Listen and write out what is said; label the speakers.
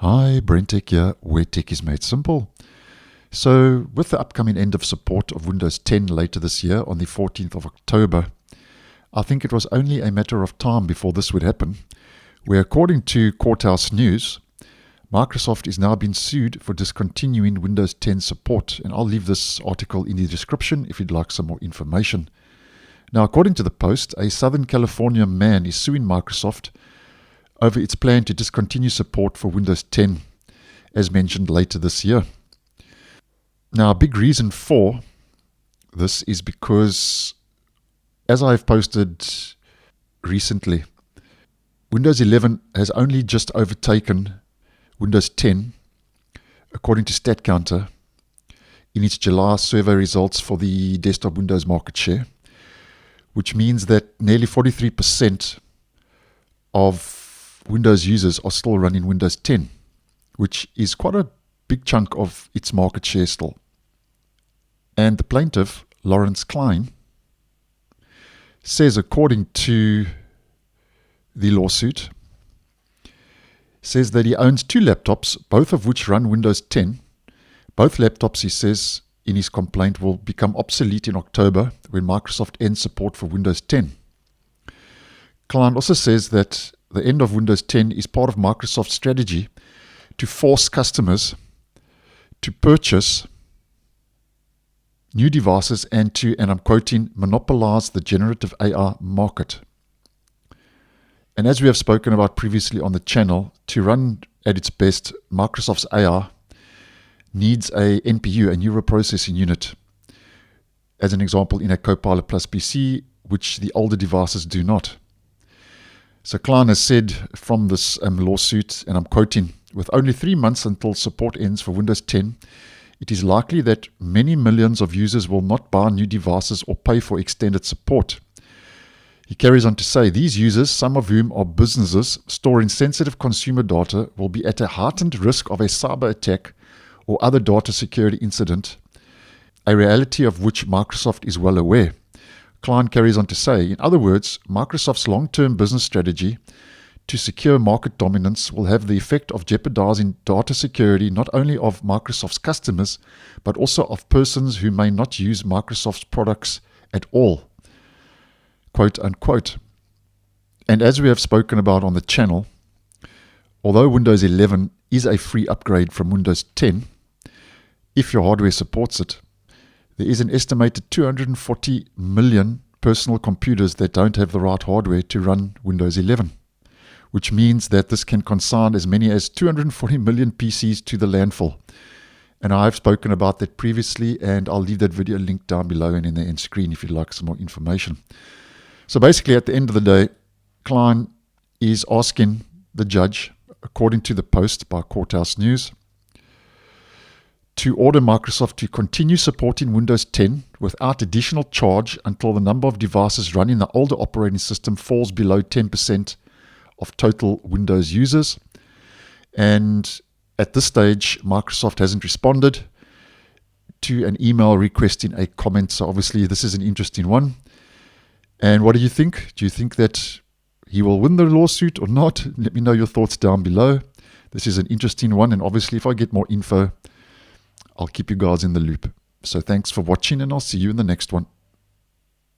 Speaker 1: Hi, BrenTech here, where tech is made simple. So, with the upcoming end of support of Windows 10 later this year on the 14th of October, I think it was only a matter of time before this would happen, where according to Courthouse News, Microsoft is now being sued for discontinuing Windows 10 support, and I'll leave this article in the description if you'd like some more information. Now, according to the Post, a Southern California man is suing Microsoft over its plan to discontinue support for Windows 10, as mentioned later this year. Now, a big reason for this is because, as I've posted recently, Windows 11 has only just overtaken Windows 10, according to StatCounter, in its July survey results for the desktop Windows market share, which means that nearly 43% of Windows users are still running Windows 10, which is quite a big chunk of its market share still. And the plaintiff, Lawrence Klein, says, according to the lawsuit, says that he owns two laptops, both of which run Windows 10. Both laptops, he says in his complaint, will become obsolete in October when Microsoft ends support for Windows 10. Klein also says that the end of Windows 10 is part of Microsoft's strategy to force customers to purchase new devices and to, and I'm quoting, monopolize the generative AI market. And as we have spoken about previously on the channel, to run at its best, Microsoft's AI needs a NPU, a neural processing unit, as an example in a Copilot Plus PC, which the older devices do not. So Klein has said from this lawsuit, and I'm quoting, with only 3 months until support ends for Windows 10, it is likely that many millions of users will not buy new devices or pay for extended support. He carries on to say, these users, some of whom are businesses storing sensitive consumer data, will be at a heightened risk of a cyber attack or other data security incident, a reality of which Microsoft is well aware. Klein carries on to say, in other words, Microsoft's long-term business strategy to secure market dominance will have the effect of jeopardizing data security not only of Microsoft's customers, but also of persons who may not use Microsoft's products at all, quote unquote. And as we have spoken about on the channel, although Windows 11 is a free upgrade from Windows 10, if your hardware supports it, there is an estimated 240 million personal computers that don't have the right hardware to run Windows 11, which means that this can consign as many as 240 million PCs to the landfill. And I've spoken about that previously, and I'll leave that video link down below and in the end screen if you'd like some more information. So basically, at the end of the day, Klein is asking the judge, according to the Post by Courthouse News, to order Microsoft to continue supporting Windows 10 without additional charge until the number of devices running the older operating system falls below 10% of total Windows users. And at this stage, Microsoft hasn't responded to an email requesting a comment. So obviously, this is an interesting one. And what do you think? Do you think that he will win the lawsuit or not? Let me know your thoughts down below. This is an interesting one. And obviously, if I get more info, I'll keep you guys in the loop. So thanks for watching, and I'll see you in the next one.